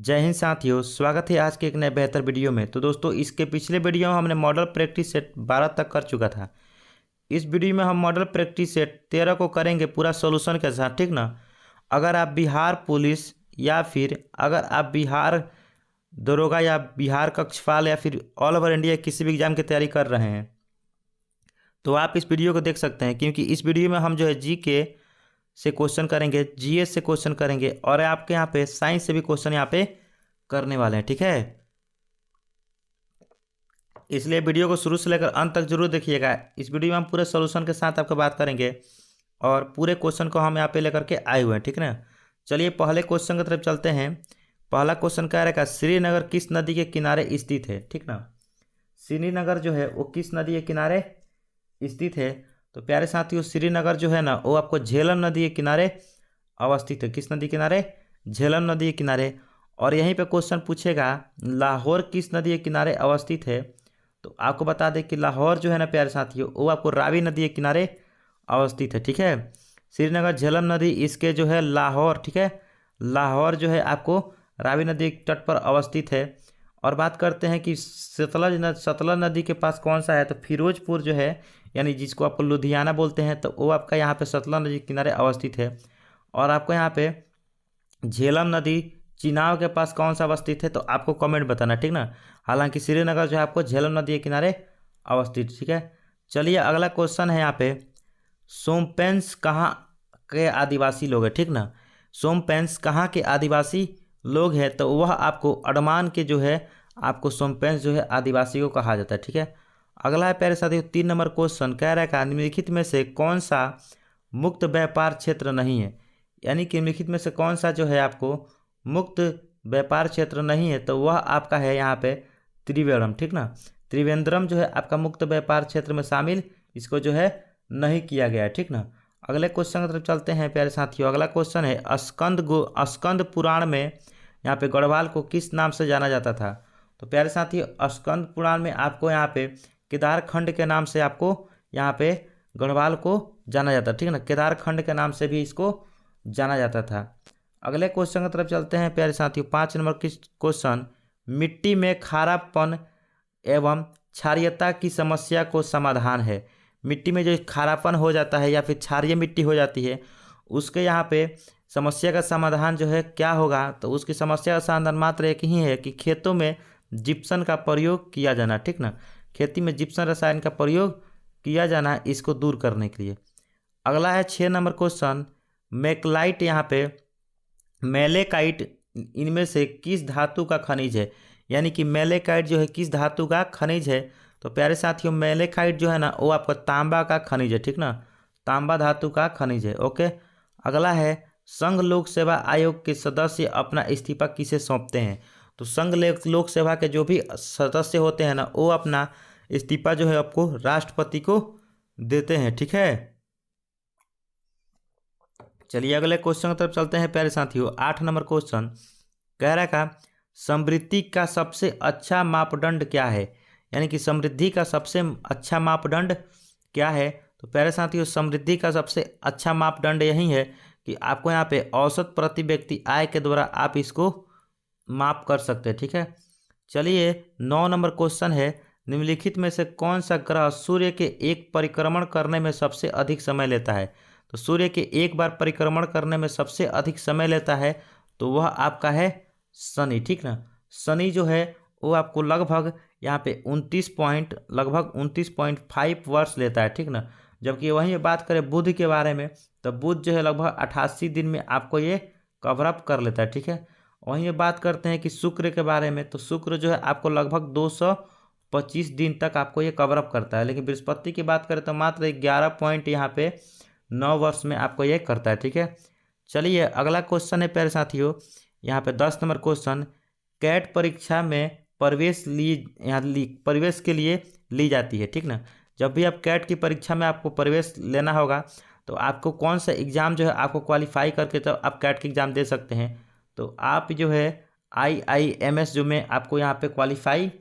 जय हिंद साथियों, स्वागत है आज के एक नए बेहतर वीडियो में। तो दोस्तों, इसके पिछले वीडियो में हमने मॉडल प्रैक्टिस सेट 12 तक कर चुका था। इस वीडियो में हम मॉडल प्रैक्टिस सेट 13 को करेंगे पूरा सॉल्यूशन के साथ, ठीक ना। अगर आप बिहार पुलिस या फिर अगर आप बिहार दरोगा या बिहार कक्षपाल या फिर ऑल ओवर इंडिया किसी भी एग्जाम की तैयारी कर रहे हैं तो आप इस वीडियो को देख सकते हैं, क्योंकि इस वीडियो में हम जो है जीके से क्वेश्चन करेंगे, जीएस से क्वेश्चन करेंगे और आपके यहाँ पे साइंस से भी क्वेश्चन यहाँ पे करने वाले हैं, ठीक है। इसलिए वीडियो को शुरू से लेकर अंत तक जरूर देखिएगा। इस वीडियो में हम पूरे सॉल्यूशन के साथ आपको बात करेंगे और पूरे क्वेश्चन को हम यहाँ पे लेकर के आए हुए हैं, ठीक है ना। चलिए पहले क्वेश्चन की तरफ चलते हैं। पहला क्वेश्चन क्या रहेगा, श्रीनगर किस नदी के किनारे स्थित है, ठीक ना। श्रीनगर जो है वो किस नदी के किनारे स्थित है। तो प्यारे साथियों, श्रीनगर जो है ना वो आपको झेलम नदी के किनारे अवस्थित है। किस नदी के किनारे? झेलम नदी के किनारे। और यहीं पे क्वेश्चन पूछेगा लाहौर किस नदी के किनारे अवस्थित है। तो आपको बता दें कि लाहौर जो है ना प्यारे साथियों वो आपको रावी नदी के किनारे अवस्थित है, ठीक है। श्रीनगर झेलम नदी इसके जो है लाहौर, ठीक है, लाहौर जो है आपको रावी नदी के तट पर अवस्थित है। और बात करते हैं कि सतलज नदी के पास कौन सा है, तो फिरोजपुर जो है यानी जिसको आपको लुधियाना बोलते हैं, तो वो आपका यहाँ पे सतलज नदी के किनारे अवस्थित है। और आपको यहाँ पे झेलम नदी चिनाव के पास कौन सा अवस्थित है, तो आपको कमेंट बताना, ठीक ना। हालांकि श्रीनगर जो है आपको झेलम नदी के किनारे अवस्थित, ठीक है। चलिए अगला क्वेश्चन है यहाँ पे, सोमपेंस कहाँ के आदिवासी लोग हैं, ठीक ना। सोमपेंस कहाँ के आदिवासी लोग हैं, तो वह आपको अंडमान के जो है आपको सोमपेंस जो है आदिवासी को कहा जाता है, ठीक है। अगला है प्यारे साथियों 3 नंबर क्वेश्चन, कह रहा है निम्नलिखित में से कौन सा मुक्त व्यापार क्षेत्र नहीं है। यानी कि निम्नलिखित में से कौन सा जो है आपको मुक्त व्यापार क्षेत्र नहीं है, तो वह आपका है यहाँ पे त्रिवेंद्रम, ठीक ना। त्रिवेंद्रम जो है आपका मुक्त व्यापार क्षेत्र में शामिल इसको जो है नहीं किया गया है, ठीक ना। अगले क्वेश्चन की तरफ चलते हैं प्यारे साथियों। अगला क्वेश्चन है स्कंद पुराण में यहाँ पे गढ़वाल को किस नाम से जाना जाता था। तो प्यारे साथियों स्कंद पुराण में आपको यहाँ पे केदार खंड के नाम से आपको यहाँ पे गढ़वाल को जाना जाता है, ठीक है ना। केदार खंड के नाम से भी इसको जाना जाता था। अगले क्वेश्चन की तरफ चलते हैं प्यारे साथियों। 5 नंबर की क्वेश्चन, मिट्टी में खारापन एवं क्षारीयता की समस्या को समाधान है। मिट्टी में जो खारापन हो जाता है या फिर क्षारीय मिट्टी हो जाती है उसके यहाँ पे समस्या का समाधान जो है क्या होगा, तो उसकी समस्या का समाधान मात्र एक ही है कि खेतों में जिप्सम का प्रयोग किया जाना, ठीक ना। खेती में जिप्सम रसायन का प्रयोग किया जाना इसको दूर करने के लिए। अगला है 6 नंबर क्वेश्चन, मैकलाइट यहाँ पे मैलेकाइट इनमें से किस धातु का खनिज है। यानी कि मैलेकाइट जो है किस धातु का खनिज है। तो प्यारे साथियों मैलेकाइट जो है ना वो आपका तांबा का खनिज है, ठीक ना, तांबा धातु का खनिज है। ओके। अगला है संघ लोक सेवा आयोग के सदस्य अपना इस्तीफा किसे सौंपते हैं। तो संघ लोक सेवा के जो भी सदस्य होते हैं ना वो अपना इस्तीफा जो है आपको राष्ट्रपति को देते हैं, ठीक है। चलिए अगले क्वेश्चन की तरफ चलते हैं प्यारे साथियों। 8 नंबर क्वेश्चन कह रहा है समृद्धि का सबसे अच्छा मापदंड क्या है। यानी कि समृद्धि का सबसे अच्छा मापदंड क्या है। तो प्यारे साथियों समृद्धि का सबसे अच्छा मापदंड यही है कि आपको यहाँ पे औसत प्रति व्यक्ति आय के द्वारा आप इसको माप कर सकते हैं, ठीक है। चलिए 9 नंबर क्वेश्चन है, निम्नलिखित में से कौन सा ग्रह सूर्य के एक परिक्रमण करने में सबसे अधिक समय लेता है। तो सूर्य के एक बार परिक्रमण करने में सबसे अधिक समय लेता है तो वह आपका है शनि, ठीक ना। शनि जो है वो आपको लगभग यहाँ पे 29.5 वर्ष लेता है, ठीक ना। जबकि वहीं बात करें बुध के बारे में तो बुध जो है लगभग 88 दिन में आपको ये कवरअप कर लेता है, ठीक है। वहीं बात करते हैं कि शुक्र के बारे में, तो शुक्र जो है आपको लगभग 225 दिन तक आपको ये कवरअप करता है। लेकिन बृहस्पति की बात करें तो मात्र 11 पॉइंट यहाँ पे 9 वर्ष में आपको ये करता है, ठीक है। चलिए अगला क्वेश्चन है प्यारे साथियों यहाँ पे 10 नंबर क्वेश्चन, कैट परीक्षा में प्रवेश प्रवेश के लिए ली जाती है, ठीक ना। जब भी आप कैट की परीक्षा में आपको प्रवेश लेना होगा तो आपको कौन सा एग्ज़ाम जो है आपको क्वालिफाई करके तो आप कैट की एग्ज़ाम दे सकते हैं। तो आप जो है IIMS जो में आपको यहाँ पे क्वालिफाई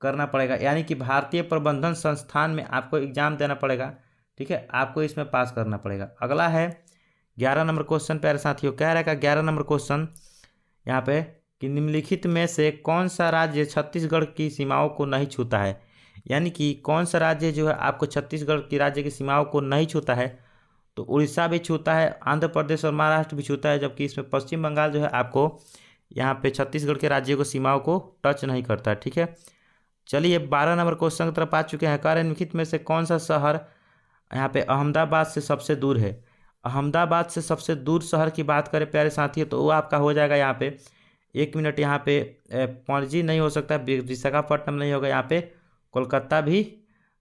करना पड़ेगा, यानी कि भारतीय प्रबंधन संस्थान में आपको एग्ज़ाम देना पड़ेगा, ठीक है। आपको इसमें पास करना पड़ेगा। अगला है 11 नंबर क्वेश्चन प्यारे साथियों, कह रहा है 11 नंबर क्वेश्चन यहाँ पे कि निम्नलिखित में से कौन सा राज्य छत्तीसगढ़ की सीमाओं को नहीं छूता है। यानी कि कौन सा राज्य जो है आपको छत्तीसगढ़ की राज्य की सीमाओं को नहीं छूता है। तो उड़ीसा भी छूता है, आंध्र प्रदेश और महाराष्ट्र भी छूता है, जबकि इसमें पश्चिम बंगाल जो है आपको यहाँ पे छत्तीसगढ़ के राज्यों को सीमाओं को टच नहीं करता है। ठीक है, चलिए 12 नंबर क्वेश्चन की तरफ आ चुके हैं। कार्य निम्नलिखित में से कौन सा शहर यहाँ पे अहमदाबाद से सबसे दूर है। अहमदाबाद से सबसे दूर शहर की बात करें प्यारे साथी, तो वो आपका हो जाएगा यहाँ पे, एक मिनट, यहाँ पे पणजी नहीं हो सकता, विशाखापट्टनम नहीं होगा, यहाँ पे कोलकाता भी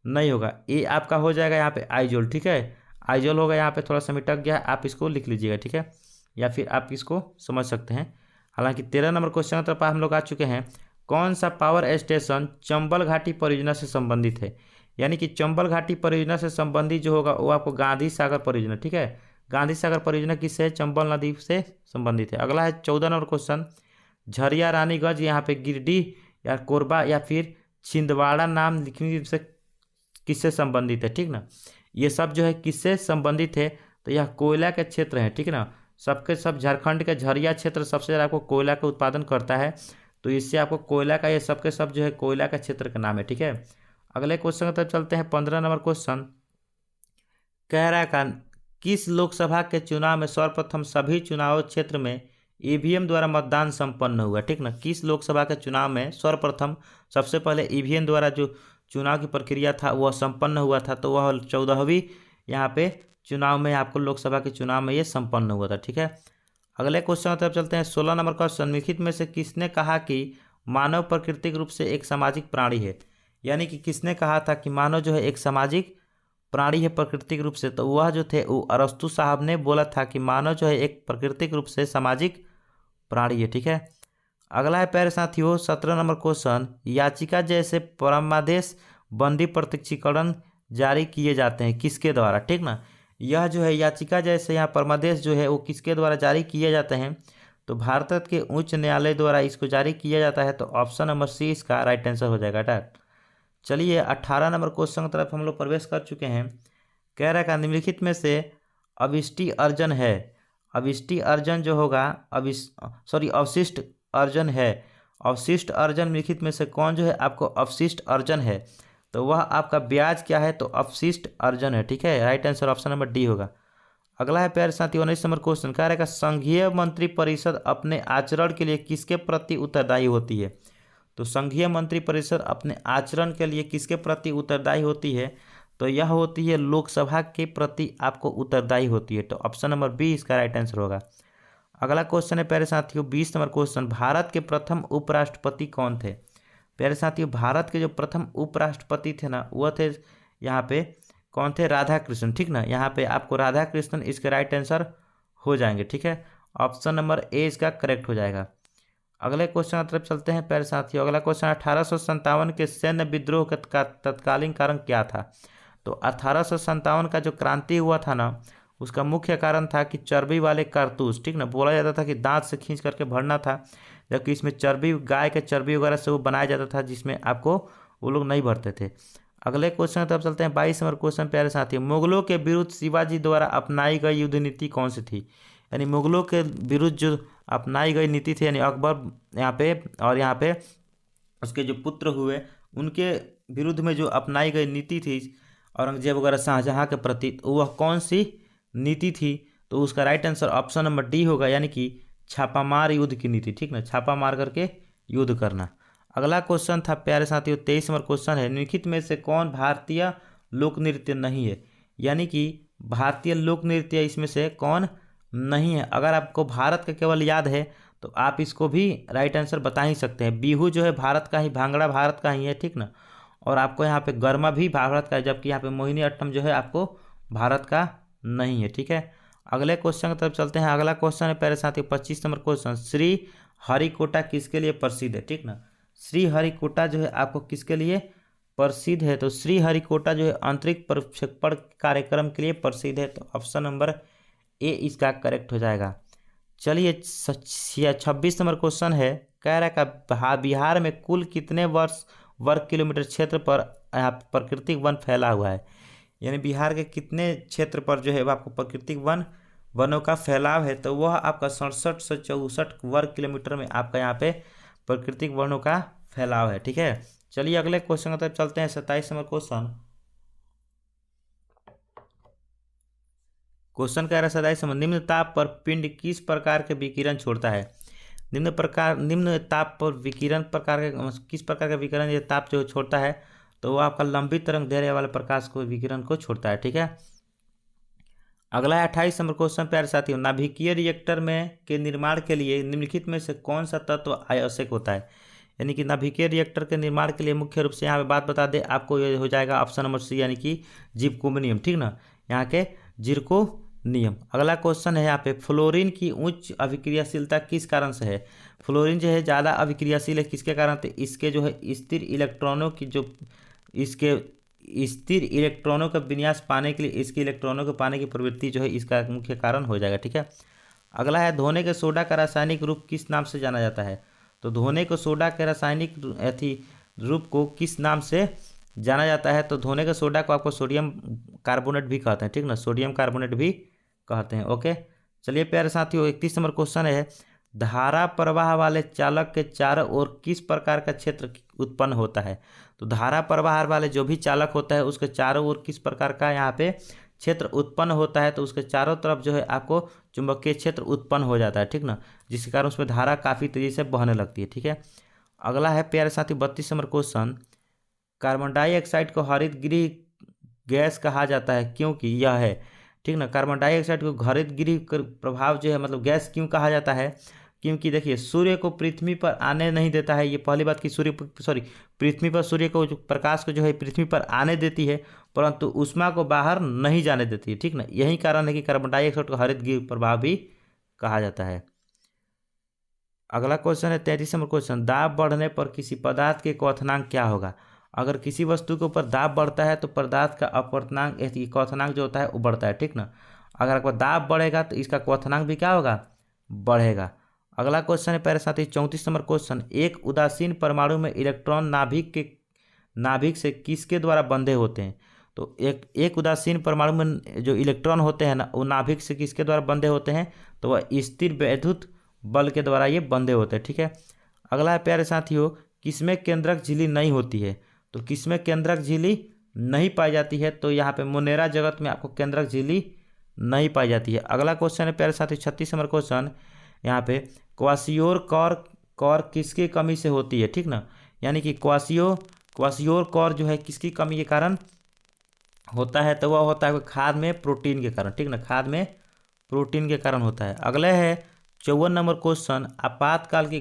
नहीं होगा, ये आपका हो जाएगा यहाँ पे आइजोल। ठीक है, आइजोल होगा, यहाँ पे थोड़ा सा मिटक गया है, आप इसको लिख लीजिएगा। ठीक है, या फिर आप इसको समझ सकते हैं। हालांकि 13 नंबर क्वेश्चन की तरफ हम लोग आ चुके हैं। कौन सा पावर स्टेशन चंबल घाटी परियोजना से संबंधित है। यानी कि चंबल घाटी परियोजना से संबंधित जो होगा वो आपको गांधी सागर परियोजना। ठीक है, गांधी सागर परियोजना किससे है, चंबल नदी से संबंधित है। अगला है 14 नंबर क्वेश्चन, झरिया रानीगंज यहाँ पे गिरिडीह या कोरबा या फिर छिंदवाड़ा नाम लिखने से किससे संबंधित है। ठीक ना, ये सब जो है किससे संबंधित है, तो यह कोयला के क्षेत्र है। ठीक है ना, सबके सब झारखंड के झरिया क्षेत्र सबसे ज़्यादा आपको कोयला का उत्पादन करता है, तो इससे आपको कोयला का, ये सबके सब जो है कोयला का क्षेत्र का नाम है। ठीक है, अगले क्वेश्चन की तरफ चलते हैं। 15 नंबर क्वेश्चन कह रहा है किस लोकसभा के चुनाव में सर्वप्रथम सभी चुनाव क्षेत्र में ईवीएम द्वारा मतदान संपन्न हुआ। ठीक ना, किस लोकसभा के चुनाव में सर्वप्रथम सबसे पहले ईवीएम द्वारा जो चुनाव की प्रक्रिया था वह संपन्न हुआ था, तो वह 14वीं यहाँ पे चुनाव में आपको लोकसभा के चुनाव में ये संपन्न हुआ था। ठीक है, अगले क्वेश्चन की तरफ चलते हैं। 16 नंबर क्वेश्चन, निम्नलिखित में से किसने कहा कि मानव प्राकृतिक रूप से एक सामाजिक प्राणी है। यानी कि किसने कहा था कि मानव जो है एक सामाजिक प्राणी है प्राकृतिक रूप से, तो वह जो थे वो अरस्तु साहब ने बोला था कि मानव जो है एक प्राकृतिक रूप से सामाजिक प्राणी है। ठीक है, अगला है प्यारे साथियों 17 नंबर क्वेश्चन, याचिका जैसे परमादेश बंदी प्रत्यक्षीकरण जारी किए जाते हैं किसके द्वारा। ठीक ना, यह जो है याचिका जैसे यहाँ परमादेश जो है वो किसके द्वारा जारी किए जाते हैं, तो भारत के उच्च न्यायालय द्वारा इसको जारी किया जाता है। तो ऑप्शन नंबर सी इसका राइट आंसर हो जाएगा। डॉट चलिए 18 नंबर क्वेश्चन की तरफ हम लोग प्रवेश कर चुके हैं। कह रहा है निम्नलिखित में से अविष्टि अर्जन है। अविष्टि अर्जन जो होगा अवशिष्ट अर्जन है। अवशिष्ट अर्जन निम्नलिखित में से कौन जो है आपको अवशिष्ट अर्जन है, तो वह आपका ब्याज क्या है, तो अवशिष्ट अर्जन है। ठीक है, right answer option number D होगा। अगला है प्यारे साथी 19 नंबर क्वेश्चन, कह रहा है संघीय मंत्रिपरिषद अपने आचरण के लिए किसके प्रति उत्तरदायी होती है। तो संघीय मंत्रिपरिषद अपने आचरण के लिए किसके प्रति उत्तरदायी होती है, तो यह होती है लोकसभा के प्रति आपको उत्तरदायी होती है। तो ऑप्शन नंबर बी इसका राइट आंसर होगा। अगला क्वेश्चन है प्यारे साथियों 20 नंबर क्वेश्चन, भारत के प्रथम उपराष्ट्रपति कौन थे। प्यारे साथियों भारत के जो प्रथम उपराष्ट्रपति थे ना वह थे यहाँ पे कौन थे, राधा कृष्ण। ठीक ना, यहाँ पे आपको राधा कृष्णन इसके राइट आंसर हो जाएंगे। ठीक है, ऑप्शन नंबर ए इसका करेक्ट हो जाएगा। अगले क्वेश्चन की तरफ चलते हैं प्यारे साथियों। अगला क्वेश्चन 1857 के सैन्य विद्रोह का तत्कालीन कारण क्या था। तो 1857 का जो क्रांति हुआ था ना उसका मुख्य कारण था कि चर्बी वाले कारतूस। ठीक ना, बोला जाता था कि दांत से खींच करके भरना था, जबकि इसमें चर्बी, गाय के चर्बी वगैरह से वो बनाया जाता था, जिसमें आपको वो लोग नहीं भरते थे। अगले क्वेश्चन की तरफ चलते हैं 22 नंबर क्वेश्चन प्यारे साथियों, मुगलों के विरुद्ध शिवाजी द्वारा अपनाई गई युद्ध नीति कौन सी थी। यानी मुगलों के विरुद्ध जो अपनाई गई नीति थी, यानी अकबर यहाँ पे और यहाँ पे उसके जो पुत्र हुए उनके विरुद्ध में जो अपनाई गई नीति थी औरंगजेब वगैरह शाहजहाँ के प्रति, वह कौन सी नीति थी, तो उसका right answer option number D होगा, यानी कि छापामार युद्ध की नीति। ठीक ना, छापा मार करके युद्ध करना। अगला क्वेश्चन था प्यारे साथियों 23 नंबर क्वेश्चन है, निम्नलिखित में से कौन भारतीय लोक नृत्य नहीं है। यानी कि भारतीय लोक नृत्य इसमें से कौन नहीं है। अगर आपको भारत का केवल याद है तो आप इसको भी राइट आंसर बता ही सकते हैं। बिहू जो है भारत का ही, भांगड़ा भारत का ही है। ठीक ना, और आपको यहाँ पे गरमा भी भारत का है, जबकि यहाँ पे मोहिनी अट्टम जो है आपको भारत का नहीं है। ठीक है, अगले क्वेश्चन की तरफ चलते हैं। अगला क्वेश्चन है प्यारे साथियों 25 नंबर क्वेश्चन, श्री हरिकोटा किसके लिए प्रसिद्ध है। ठीक ना, श्री हरिकोटा जो है आपको किसके लिए प्रसिद्ध है, तो श्री हरिकोटा जो है अंतरिक्ष प्रक्षेपण कार्यक्रम के लिए प्रसिद्ध है। तो ऑप्शन नंबर ए इसका करेक्ट हो जाएगा। चलिए 26 नंबर क्वेश्चन है, कह रहा है बिहार में कुल कितने वर्ग किलोमीटर क्षेत्र पर यहाँ प्राकृतिक वन फैला हुआ है। यानी बिहार के कितने क्षेत्र पर जो है आपको प्राकृतिक वन वनों का फैलाव है तो वह आपका 67 से 64 वर्ग किलोमीटर में आपका यहाँ पे प्राकृतिक वनों का फैलाव है। ठीक है, चलिए अगले क्वेश्चन की तरफ चलते हैं। 27 नंबर क्वेश्चन। क्वेश्चन कह रहा है 27 नंबर, निम्न ताप पर पिंड किस प्रकार के विकिरण छोड़ता है? निम्न ताप पर विकिरण प्रकार के किस प्रकार का विकिरण ये ताप जो छोड़ता है तो वो आपका लंबी तरंग दैर्ध्य वाले प्रकाश को विकिरण को छोड़ता है। ठीक है, अगला है 28 नंबर क्वेश्चन। प्यारे साथियों, नाभिकीय रिएक्टर में के निर्माण के लिए निम्नलिखित में से कौन सा तत्व आवश्यक होता है? यानी कि नाभिकीय रिएक्टर के निर्माण के लिए मुख्य रूप से यहाँ पे बात बता दे आपको, ये हो जाएगा ऑप्शन नंबर सी यानी कि जिरकोनियम। ठीक ना, यहाँ के जिरकोनियम। अगला क्वेश्चन है यहाँ पे, फ्लोरीन की उच्च अभिक्रियाशीलता किस कारण से है? फ्लोरीन जो है ज़्यादा अभिक्रियाशील है किसके कारण? तो इसके जो है स्थिर इलेक्ट्रॉनों की जो इसके स्थिर इलेक्ट्रॉनों का विन्यास पाने के लिए इसके इलेक्ट्रॉनों को पाने की प्रवृत्ति जो है इसका मुख्य कारण हो जाएगा। ठीक है, अगला है, धोने के सोडा का रासायनिक रूप किस नाम से जाना जाता है? तो धोने के सोडा के रासायनिक रूप को किस नाम से जाना जाता है? तो धोने के सोडा को आपको सोडियम कार्बोनेट भी कहते हैं। ठीक ना, सोडियम कार्बोनेट भी कहते हैं। ओके, चलिए प्यारे साथियों 31 नंबर क्वेश्चन है, धारा प्रवाह वाले चालक के चारों ओर किस प्रकार का क्षेत्र उत्पन्न होता है? तो धारा प्रवाह वाले जो भी चालक होता है उसके चारों ओर किस प्रकार का यहाँ पे क्षेत्र उत्पन्न होता है? तो उसके चारों तरफ जो है आपको चुंबकीय क्षेत्र उत्पन्न हो जाता है। ठीक ना, जिसके कारण उसमें धारा काफ़ी तेजी से बहने लगती है। ठीक है, अगला है प्यारे साथी 32 नंबर क्वेश्चन, कार्बन डाइऑक्साइड को हरित गृह गैस कहा जाता है क्योंकि यह है। ठीक ना, कार्बन डाइऑक्साइड को हरित गृह प्रभाव जो है मतलब गैस क्यों कहा जाता है? क्योंकि देखिए सूर्य को पृथ्वी पर आने नहीं देता है, ये पहली बात कि पृथ्वी पर सूर्य को जो प्रकाश को जो है पृथ्वी पर आने देती है परंतु ऊष्मा को बाहर नहीं जाने देती है। ठीक ना, यही कारण है कि कार्बन डाइऑक्साइड को हरित गृह प्रभाव भी कहा जाता है। अगला क्वेश्चन है 33 नंबर क्वेश्चन, दाब बढ़ने पर किसी पदार्थ के क्वथनांक क्या होगा? अगर किसी वस्तु के ऊपर दाब बढ़ता है तो पदार्थ का अपवर्तनांक क्वथनांक जो होता है वो बढ़ता है। ठीक ना, अगर आपका दाब बढ़ेगा तो इसका क्वथनांक भी क्या होगा? बढ़ेगा। अगला क्वेश्चन है प्यारे साथी 34 नंबर क्वेश्चन, एक उदासीन परमाणु में इलेक्ट्रॉन नाभिक से किसके द्वारा बंधे होते हैं? तो एक उदासीन परमाणु में जो इलेक्ट्रॉन होते हैं ना वो नाभिक से किसके द्वारा बंधे होते हैं? तो वह स्थिर वैद्युत बल के द्वारा ये बंधे होते हैं। ठीक है, अगला है प्यारे साथियों, किसमें केंद्रक झिल्ली नहीं होती है? तो किसमें केंद्रक झिल्ली नहीं पाई जाती है? तो यहाँ पे मोनेरा जगत में आपको केंद्रक झिल्ली नहीं पाई जाती है। अगला क्वेश्चन है प्यारे साथी 36 नंबर क्वेश्चन, यहाँ पे क्वासियोर कौर किसकी कमी से होती है? ठीक ना, यानी कि क्वासियोर कौर जो है किसकी कमी के कारण होता है? तो वह होता है खाद में प्रोटीन के कारण। ठीक ना, खाद में प्रोटीन के कारण होता है। अगले है 54 नंबर क्वेश्चन, आपातकाल की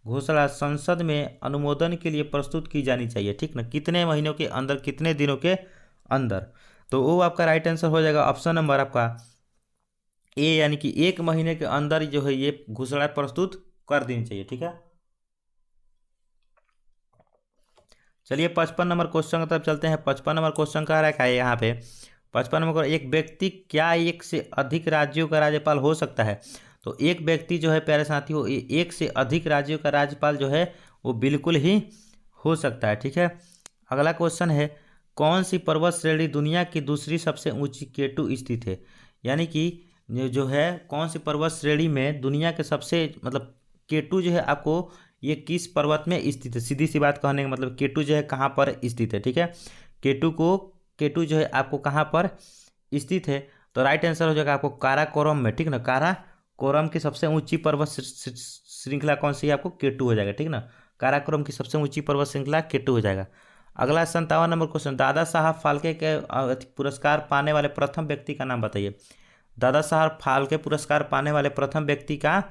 घोषणा संसद में अनुमोदन के लिए प्रस्तुत की जानी चाहिए। ठीक ना, कितने महीनों के अंदर, कितने दिनों के अंदर? तो वो आपका राइट आंसर हो जाएगा ऑप्शन नंबर आपका ए, यानी कि 1 महीने के अंदर जो है ये घोषणा प्रस्तुत कर देनी चाहिए। ठीक है, चलिए 55 नंबर क्वेश्चन की तरफ चलते हैं। 55 नंबर क्वेश्चन कह रहा है यहाँ पे 55 नंबर, एक व्यक्ति क्या एक से अधिक राज्यों का राज्यपाल हो सकता है? तो एक व्यक्ति जो है प्यारे साथियों एक से अधिक राज्यों का राज्यपाल जो है वो बिल्कुल ही हो सकता है। ठीक है, अगला क्वेश्चन है, कौन सी पर्वत श्रेणी दुनिया की दूसरी सबसे ऊंची K2 स्थित है? यानी कि जो है कौन सी पर्वत श्रेणी में दुनिया के सबसे मतलब K2 जो है आपको ये किस पर्वत में स्थित है? सीधी सी बात कहने का मतलब K2 जो है कहाँ पर स्थित है? ठीक है, K2 जो है आपको कहाँ पर स्थित है? तो राइट आंसर हो जाएगा आपको काराकोरम में। ठीक ना, काराकोरम की सबसे ऊंची पर्वत श्रृंखला कौन सी है? आपको K2 हो जाएगा। ठीक ना, काराकोरम की सबसे ऊंची पर्वत श्रृंखला K2 हो जाएगा। अगला 57 नंबर क्वेश्चन, दादा साहब फाल्के के पुरस्कार पाने वाले प्रथम व्यक्ति का नाम बताइए। दादा साहब फाल्के पुरस्कार पाने वाले प्रथम व्यक्ति का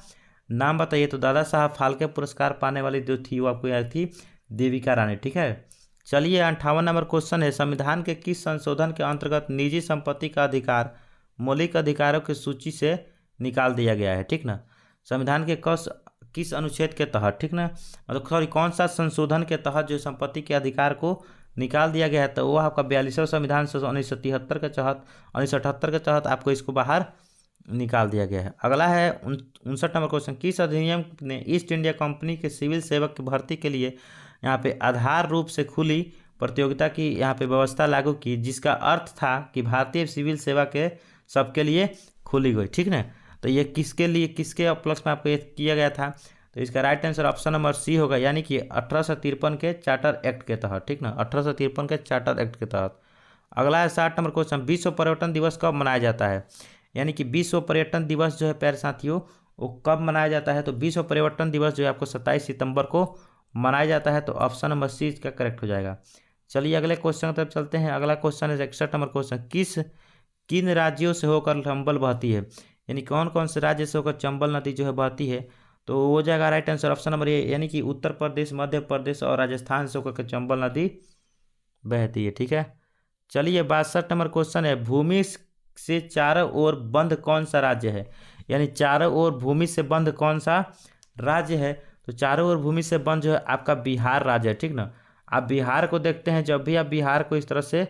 नाम बताइए। तो दादा साहब फाल्के पुरस्कार पाने वाली जो थी वो आपको याद थी देविका रानी। ठीक है, चलिए 58 नंबर क्वेश्चन है, संविधान के किस संशोधन के अंतर्गत निजी संपत्ति का अधिकार मौलिक अधिकारों की सूची से निकाल दिया गया है? ठीक ना, संविधान के किस अनुच्छेद के तहत? ठीक ना, मतलब कौन सा संशोधन के तहत जो संपत्ति के अधिकार को निकाल दिया गया है? तो वह आपका 42वां संविधान 1978 के तहत आपको इसको बाहर निकाल दिया गया है। अगला है 59 नंबर क्वेश्चन, किस अधिनियम ने ईस्ट इंडिया कंपनी के सिविल सेवक की भर्ती के लिए यहाँ पे आधार रूप से खुली प्रतियोगिता की यहाँ पे व्यवस्था लागू की, जिसका अर्थ था कि भारतीय सिविल सेवा के सबके लिए खोली गई, ठीक ना। तो ये किसके लिए, किसके उपलक्ष्य में आपको ये किया गया था? तो इसका right answer option number C होगा, यानी कि 1853 के चार्टर एक्ट के तहत, ठीक ना, 1853 के चार्टर एक्ट के तहत। अगला है 60 नंबर क्वेश्चन, विश्व पर्यटन दिवस कब मनाया जाता है? यानी कि विश्व पर्यटन दिवस जो है प्यारे साथियों वो कब मनाया जाता है? तो विश्व पर्यटन दिवस जो है आपको 27 सितंबर को मनाया जाता है। तो ऑप्शन नंबर सी इसका करेक्ट हो जाएगा। चलिए अगले क्वेश्चन की तरफ चलते हैं। अगला क्वेश्चन है 61 नंबर क्वेश्चन, किन राज्यों से होकर चंबल बहती है? यानी कौन कौन से राज्य से होकर चंबल नदी जो है बहती है? तो हो जाएगा right answer option number A, यानी कि उत्तर प्रदेश, मध्य प्रदेश और राजस्थान से होकर चंबल नदी बहती है, ठीक है। चलिए 62 नंबर क्वेश्चन है, भूमि से चारों ओर बंद कौन सा राज्य है? यानी चारों ओर भूमि से बंद कौन सा राज्य है? तो चारों ओर भूमि से बंद जो है आपका बिहार राज्य है, ठीक ना। आप बिहार को देखते हैं, जब भी आप बिहार को इस तरह से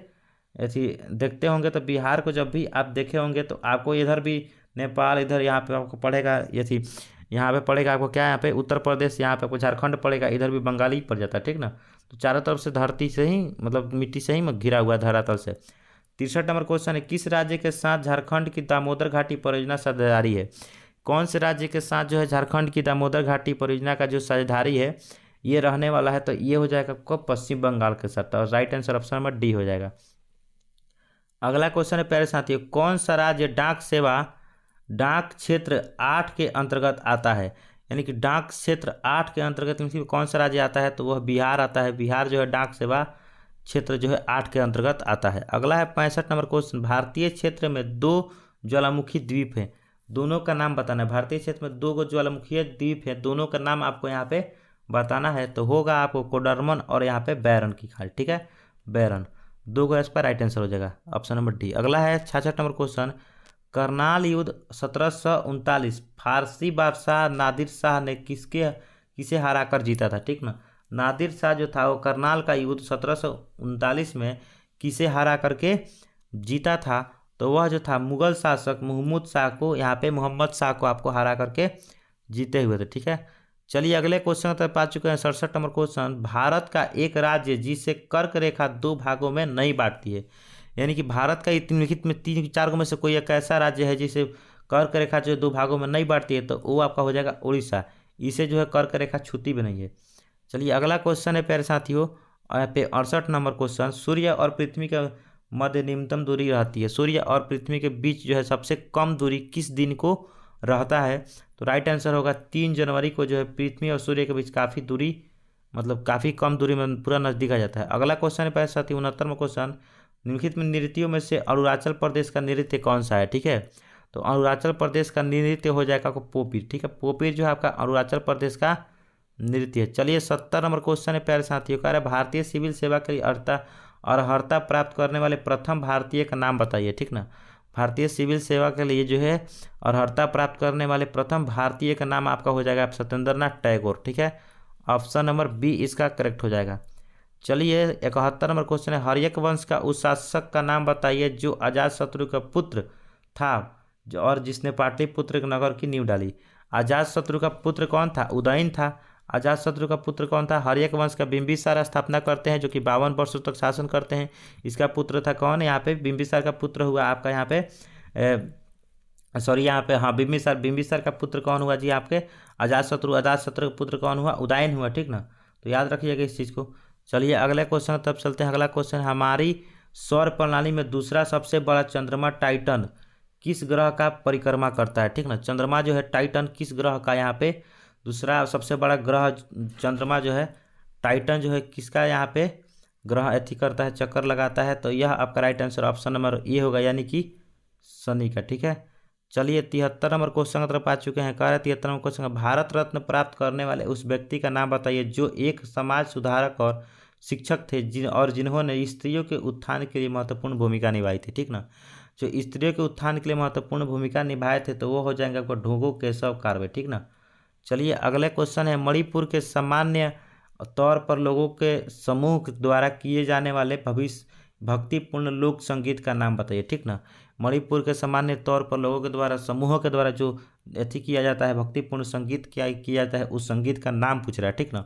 ऐसी देखते होंगे तो बिहार को जब भी आप देखे होंगे तो आपको इधर भी नेपाल, इधर यहाँ पे आपको पड़ेगा यथी, यहाँ पे पड़ेगा आपको क्या, यहाँ पे उत्तर प्रदेश, यहाँ पे आपको झारखंड पड़ेगा, इधर भी बंगाली पड़ जाता है, ठीक ना। तो चारों तरफ से धरती से ही मतलब मिट्टी से ही घिरा हुआ है धरातल से। 63 नंबर क्वेश्चन है, किस राज्य के साथ झारखंड की दामोदर घाटी परियोजना साझेदारी है? कौन से राज्य के साथ जो है झारखंड की दामोदर घाटी परियोजना का जो साझेदारी है ये रहने वाला है? तो ये हो जाएगा आपको पश्चिम बंगाल के साथ, और right answer option number D हो जाएगा। अगला क्वेश्चन है प्यारे साथियों, कौन सा राज्य डाक सेवा डाक क्षेत्र 8 के अंतर्गत आता है? यानी कि डाक क्षेत्र 8 के अंतर्गत में कौन सा राज्य आता है? तो वह बिहार आता है। बिहार जो है डाक सेवा क्षेत्र जो है 8 के अंतर्गत आता है। अगला है 65 नंबर क्वेश्चन, भारतीय क्षेत्र में 2 ज्वालामुखी द्वीप हैं, दोनों का नाम बताना है। भारतीय क्षेत्र में 2 ज्वालामुखी द्वीप हैं, दोनों का नाम आपको यहाँ पे बताना है। तो होगा आपको कोडरमन और यहाँ पे बैरन की खाल, ठीक है, बैरन 2 को इसका राइट आंसर हो जाएगा ऑप्शन नंबर डी। अगला है 66 नंबर क्वेश्चन, करनाल युद्ध 1739 फारसी बादशाह नादिर शाह ने किसे हराकर जीता था? ठीक ना, नादिर शाह जो था वो करनाल का युद्ध 1739 में किसे हरा करके जीता था? तो वह जो था मुगल शासक महमूद शाह को, यहाँ पे मोहम्मद शाह को आपको हरा करके जीते हुए थे, ठीक है। चलिए अगले क्वेश्चन तक पा चुके हैं। 67 नंबर क्वेश्चन, भारत का एक राज्य जिसे कर्क रेखा 2 भागों में नहीं बांटती है? यानी कि भारत का निम्नलिखित में 3-4 में से कोई एक ऐसा राज्य है जिसे कर्क रेखा जो 2 भागों में नहीं बांटती है, तो वो आपका हो जाएगा उड़ीसा। इसे जो है कर्क रेखा छूती भी नहीं है। चलिए अगला क्वेश्चन है प्यारे साथियों पे 68 नंबर क्वेश्चन, सूर्य और पृथ्वी के मध्य न्यूनतम दूरी रहती है, सूर्य और पृथ्वी के बीच जो है सबसे कम दूरी किस दिन को रहता है? तो राइट आंसर होगा 3 जनवरी को जो है पृथ्वी और सूर्य के बीच काफ़ी दूरी, मतलब काफ़ी कम दूरी में पूरा नज़दीक आ जाता है। अगला क्वेश्चन है प्यारे साथी 69वां क्वेश्चन, निम्नलिखित में नृत्यों में से अरुणाचल प्रदेश का नृत्य कौन सा है? ठीक है, तो अरुणाचल प्रदेश का नृत्य हो जाएगा आपको पोपीर, ठीक है, पोपीर जो है आपका अरुणाचल प्रदेश का नृत्य है। चलिए 70 नंबर क्वेश्चन है प्यारे साथियों, कह रहे भारतीय सिविल सेवा के लिए अर्हता प्राप्त करने वाले प्रथम भारतीय का नाम बताइए। ठीक ना, भारतीय सिविल सेवा के लिए जो है अर्हता प्राप्त करने वाले प्रथम भारतीय का नाम आपका हो जाएगा सत्येंद्र नाथ टैगोर, ठीक है, ऑप्शन नंबर बी इसका करेक्ट हो जाएगा। चलिए 71 नंबर क्वेश्चन है, हर्यक वंश का उस शासक का नाम बताइए जो अजातशत्रु का पुत्र था और जिसने पाटलिपुत्र नगर की नींव डाली। अजातशत्रु का पुत्र कौन था? उदयन था। अजातशत्रु का पुत्र कौन था? हर्यक वंश का बिंबिसार स्थापना करते हैं जो कि 52 वर्षों तक शासन करते हैं। इसका पुत्र था कौन? यहाँ पे बिंबिसार का पुत्र हुआ आपका यहाँ पे सॉरी यहाँ पे हाँ बिंबिसार का पुत्र कौन हुआ जी? आपके अजातशत्रु का पुत्र कौन हुआ? उदयन हुआ, ठीक ना, तो याद रखिएगा इस चीज़ को। चलिए अगले क्वेश्चन तब चलते हैं। अगला क्वेश्चन, हमारी सौर प्रणाली में दूसरा सबसे बड़ा चंद्रमा टाइटन किस ग्रह का परिक्रमा करता है? ठीक ना, चंद्रमा जो है टाइटन किस ग्रह का यहाँ पे दूसरा सबसे बड़ा ग्रह चंद्रमा जो है टाइटन जो है किसका यहाँ पे ग्रह अथी करता है, चक्कर लगाता है? तो यह आपका right answer option number A होगा, यानी कि शनि का, ठीक है। चलिए 73 नंबर क्वेश्चन की तरफ आ चुके हैं। कह रहे 73 नंबर क्वेश्चन, भारत रत्न प्राप्त करने वाले उस व्यक्ति का नाम बताइए जो एक समाज सुधारक और शिक्षक थे जिन्होंने स्त्रियों के उत्थान के लिए महत्वपूर्ण भूमिका निभाई थी। ठीक ना, जो स्त्रियों के उत्थान के लिए महत्वपूर्ण भूमिका निभाए थे तो वो हो जाएंगे आपको ढोंगो केशव कार्वे, ठीक ना। चलिए अगले क्वेश्चन है, मणिपुर के सामान्य तौर पर लोगों के समूह द्वारा किए जाने वाले भक्तिपूर्ण लोक संगीत का नाम बताइए। ठीक ना, मणिपुर के सामान्य तौर पर लोगों के द्वारा समूहों के द्वारा जो अथी किया जाता है भक्तिपूर्ण संगीत क्या किया जाता है उस संगीत का नाम पूछ रहा है। ठीक ना,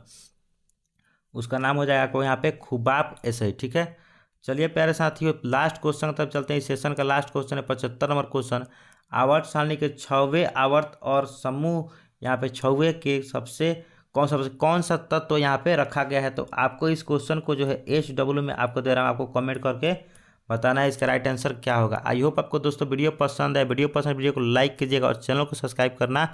उसका नाम हो जाएगा आपको यहाँ पे खुबाब ऐसे ही, ठीक है। चलिए प्यारे साथियों लास्ट क्वेश्चन तब चलते हैं, इस सेशन का लास्ट क्वेश्चन है 75 नंबर क्वेश्चन, आवर्त सारणी के 6वें आवर्त और समूह यहाँ पे 6वें के सबसे कौन सा तत्व यहाँ पे रखा गया है। तो आपको इस क्वेश्चन को जो है SW में आपको दे रहा हूँ, आपको कमेंट करके बताना है इसका राइट आंसर क्या होगा। आई होप आपको दोस्तों वीडियो पसंद है। वीडियो को लाइक कीजिएगा और चैनल को सब्सक्राइब करना